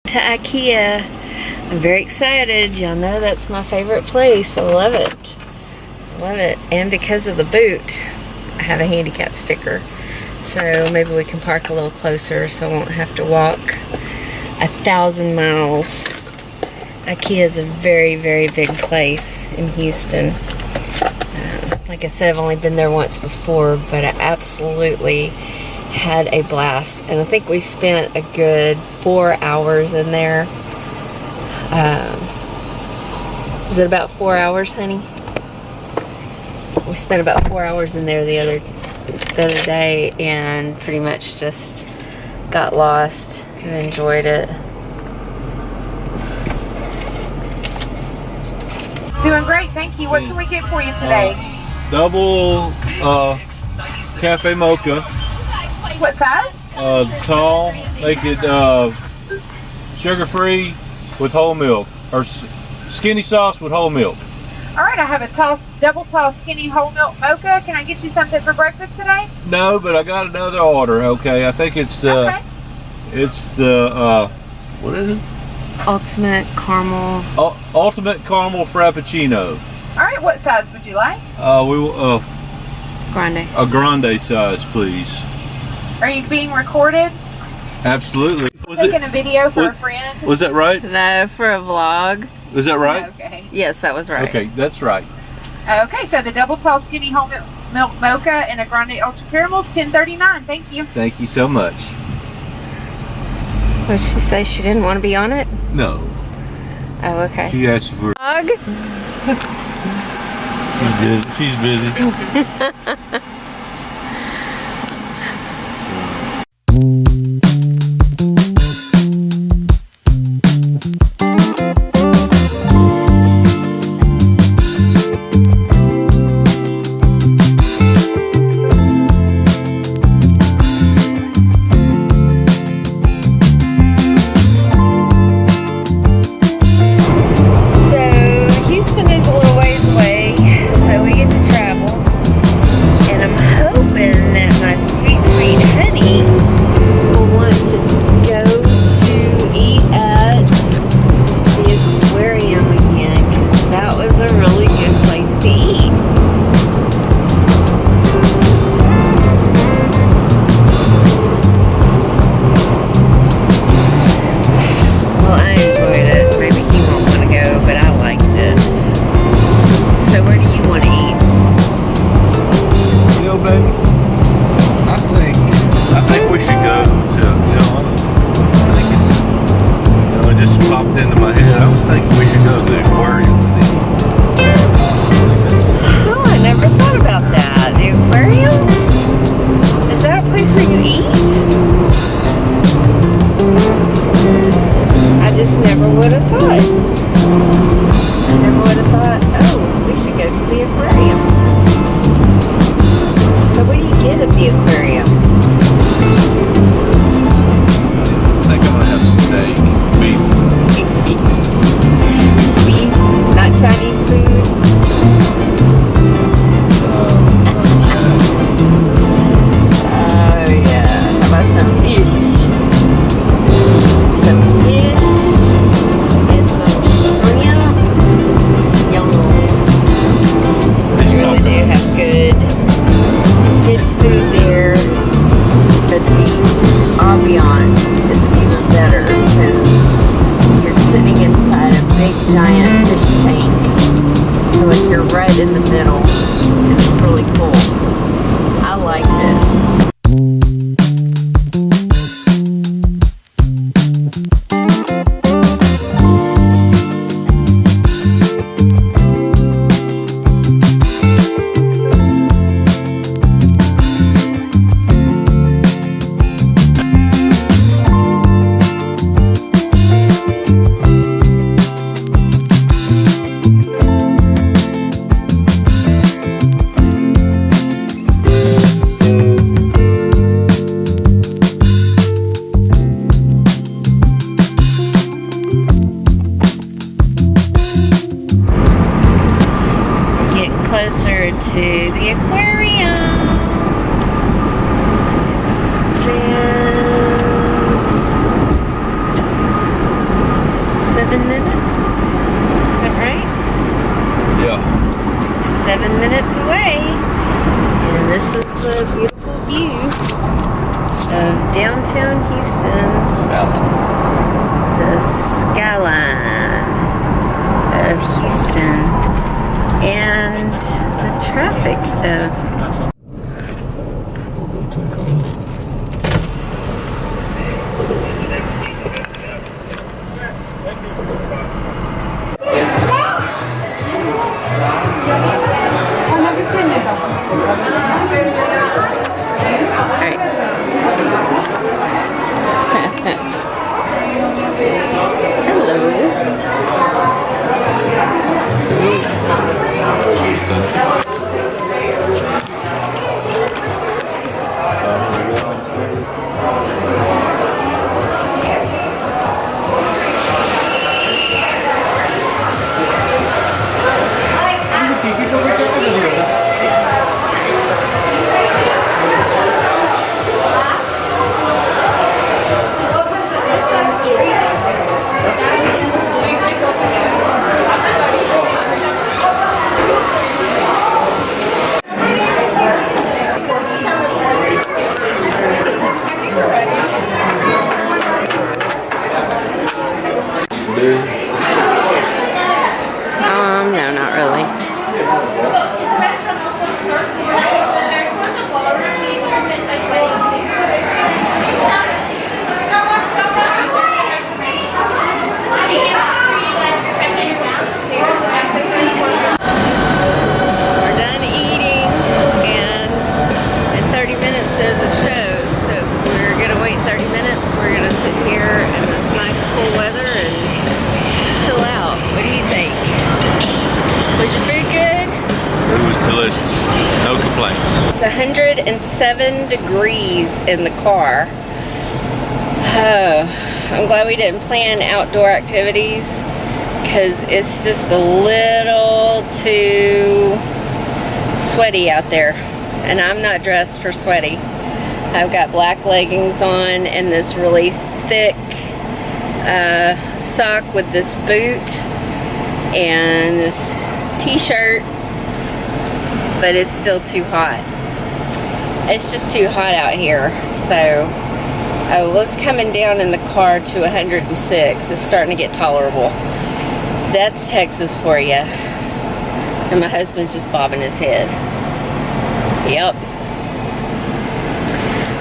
To IKEA. I'm very excited. Y'all know that's my favorite place. I love it. Love it. And because of the boot, I have a handicap sticker. So maybe we can park a little closer so I won't have to walk 1,000 miles. IKEA is a very, very big place in Houston. Like I said, I've only been there once before, but I absolutely had a blast. And I think we spent a good 4 hours in there. Is it about 4 hours, honey? We spent about 4 hours in there the other day and pretty much just got lost and enjoyed it. Doing great, thank you. What can we get for you today? Double cafe mocha. What size? Tall. Make it sugar-free with whole milk, or skinny sauce with whole milk. All right, I have a double tall skinny whole milk mocha. Can I get you something for breakfast today? No, but I got another order. Okay, I think it's the what is it? Ultimate caramel. Ultimate caramel frappuccino. All right, what size would you like? We will Grande. a grande size, please. Are you being recorded? Absolutely. Taking a video for a friend? Was that right? No, for a vlog. Was that right? Okay. Yes, that was right. Okay, that's right. Okay, so the double tall skinny whole milk mocha and a grande ultra caramel is $10.39. Thank you. Thank you so much. What did she say? She didn't want to be on it? No. Oh, okay. She asked for. Dog? She's busy. the aquarium. So what do you get at the aquarium? I think I'm gonna have steak. Beef. Beef, not Chinese food. Oh yeah. How about some fish? Some fish and some shrimp. Yum. They really do have good food there. But the ambiance is even better because you're sitting inside a big giant fish tank. You feel like you're right in the middle, and it's really cool. I liked it. Closer to the aquarium. It says this is the beautiful view of downtown Houston. The skyline of Houston and the traffic of no, not really. We're done eating, and in 30 minutes there's a show. So if we're gonna wait 30 minutes, we're gonna sit here in this nice cool weather and chill out. What do you think? Was your food good? It was delicious. No complaints. It's 107 degrees in the car. Oh, I'm glad we didn't plan outdoor activities because it's just a little too sweaty out there. And I'm not dressed for sweaty. I've got black leggings on and this really thick sock with this boot and this t-shirt, but it's still too hot. It's just too hot out here. So it's coming down in the car to 106. It's starting to get tolerable. That's Texas for you. And my husband's just bobbing his head. Yep.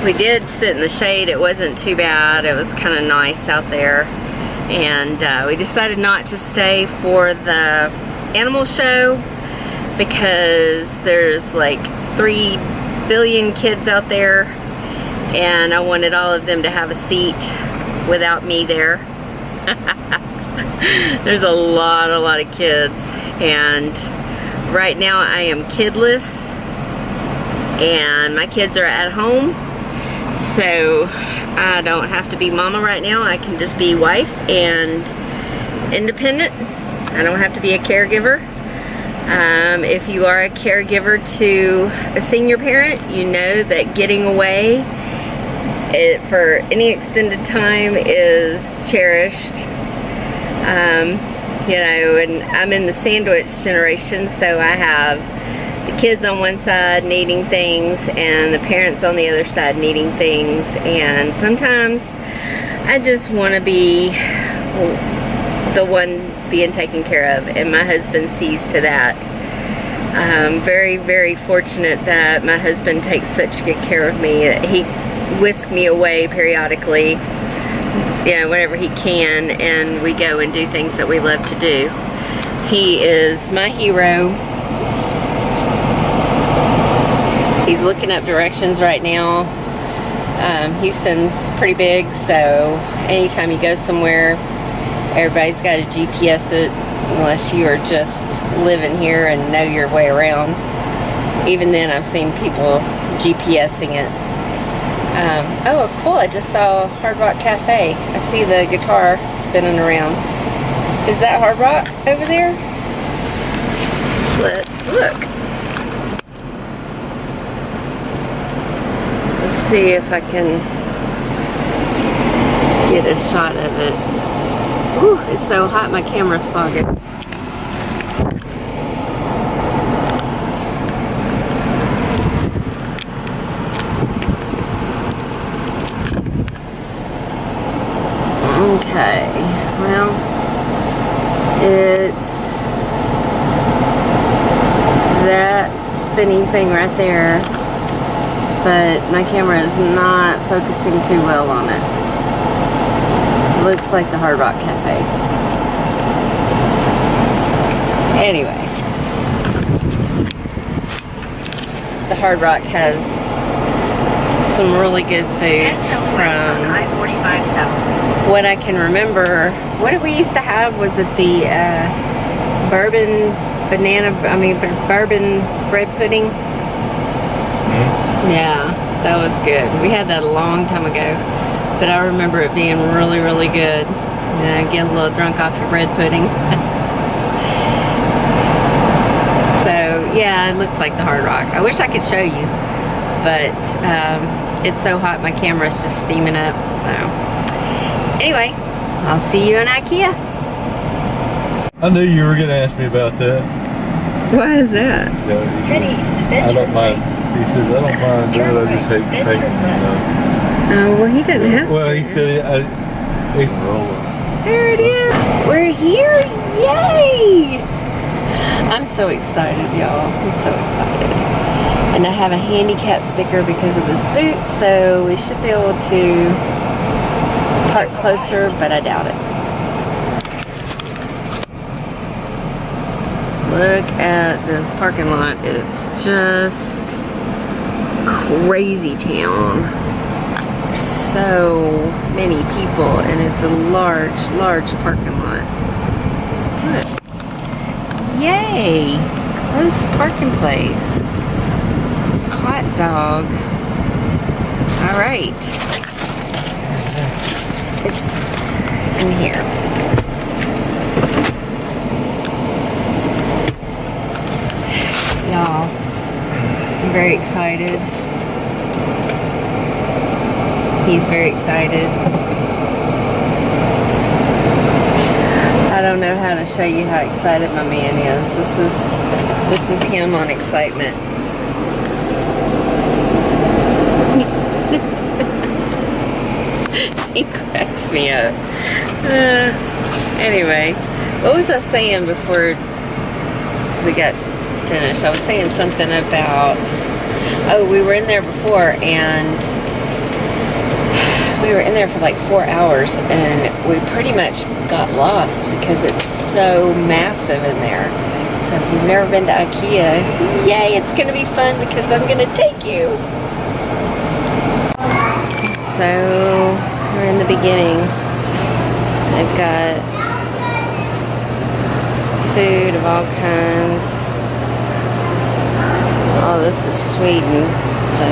We did sit in the shade. It wasn't too bad. It was kind of nice out there. And we decided not to stay for the animal show because there's like 3 billion kids out there, and I wanted all of them to have a seat without me there. There's a lot of kids, and right now I am kidless and my kids are at home, so I don't have to be mama right now. I can just be wife and independent. I don't have to be a caregiver. If you are a caregiver to a senior parent, you know that getting away for any extended time is cherished. You know, and I'm in the sandwich generation, so I have the kids on one side needing things and the parents on the other side needing things, and sometimes I just want to be the one being taken care of, and my husband sees to that. I'm very, very fortunate that my husband takes such good care of me. He whisks me away periodically, you know, whenever he can, and we go and do things that we love to do. He is my hero. He's looking up directions right now. Houston's pretty big, so anytime you go somewhere, everybody's got to GPS it, unless you are just living here and know your way around. Even then, I've seen people GPSing it. Oh, cool, I just saw Hard Rock Cafe. I see the guitar spinning around. Is that Hard Rock over there? Let's look. Let's see if I can get a shot of it. Ooh, it's so hot, my camera's fogging. Okay, well, it's that spinning thing right there, but my camera is not focusing too well on it. Looks like the Hard Rock Cafe. Anyway, the Hard Rock has some really good food from what I can remember. What did we used to have? Was it the bourbon bread pudding? Yeah, that was good. We had that a long time ago, but I remember it being really, really good. Get a little drunk off your bread pudding. So yeah, it looks like the Hard Rock. I wish I could show you, but it's so hot my camera's just steaming up. So anyway, I'll see you in IKEA. I knew you were going to ask me about that. What is that? Yeah, I don't mind. He says, I don't mind doing it, I just hate the paper. Oh, well, he doesn't have Well, to. he said, he's rolling. There it is. We're here. Yay! I'm so excited, y'all. I'm so excited. And I have a handicap sticker because of this boot, so we should be able to park closer, but I doubt it. Look at this parking lot. It's just crazy town. There's so many people, and it's a large, large parking lot. Look. Yay! Close parking place. Hot dog. Alright. It's in here. Y'all, I'm very excited. He's very excited. I don't know how to show you how excited my man is. This is him on excitement. He cracks me up. Anyway, what was I saying before we got finished? I was saying something about, oh, we were in there before, and we were in there for like 4 hours, and we pretty much got lost because it's so massive in there. So if you've never been to IKEA, yay, it's gonna be fun because I'm gonna take you. So we're in the beginning. They've got food of all kinds. Oh, this is Sweden, so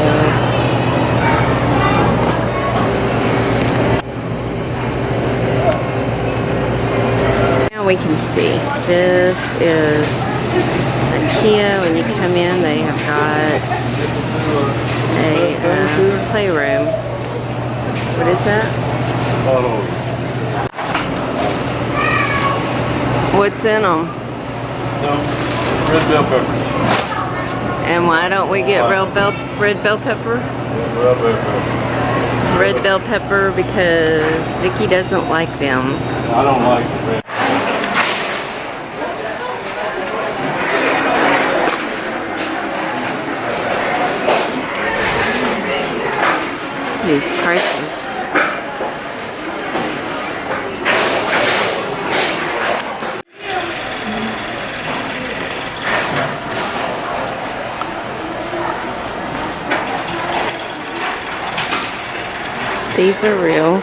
we can see. This is IKEA. When you come in, they have got a playroom. What is that? What's in them? Red bell peppers. And why don't we get red bell pepper? Red bell pepper because Vicky doesn't like them. I don't like red. These prices. These are real.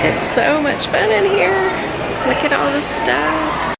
It's so much fun in here. Look at all this stuff.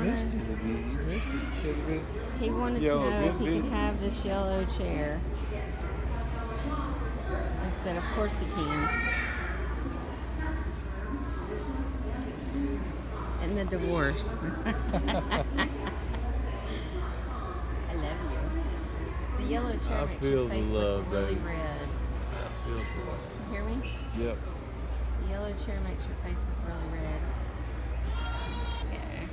missed wanted, it again. You missed it. You should have been. he wanted Yo, to know if good he could video. have this yellow chair. I said, of course he can. And the divorce. I love you. The yellow chair I makes feel your the face love, look really baby. red. I feel it. You hear me? Yep. The yellow chair makes your face look really red. Okay.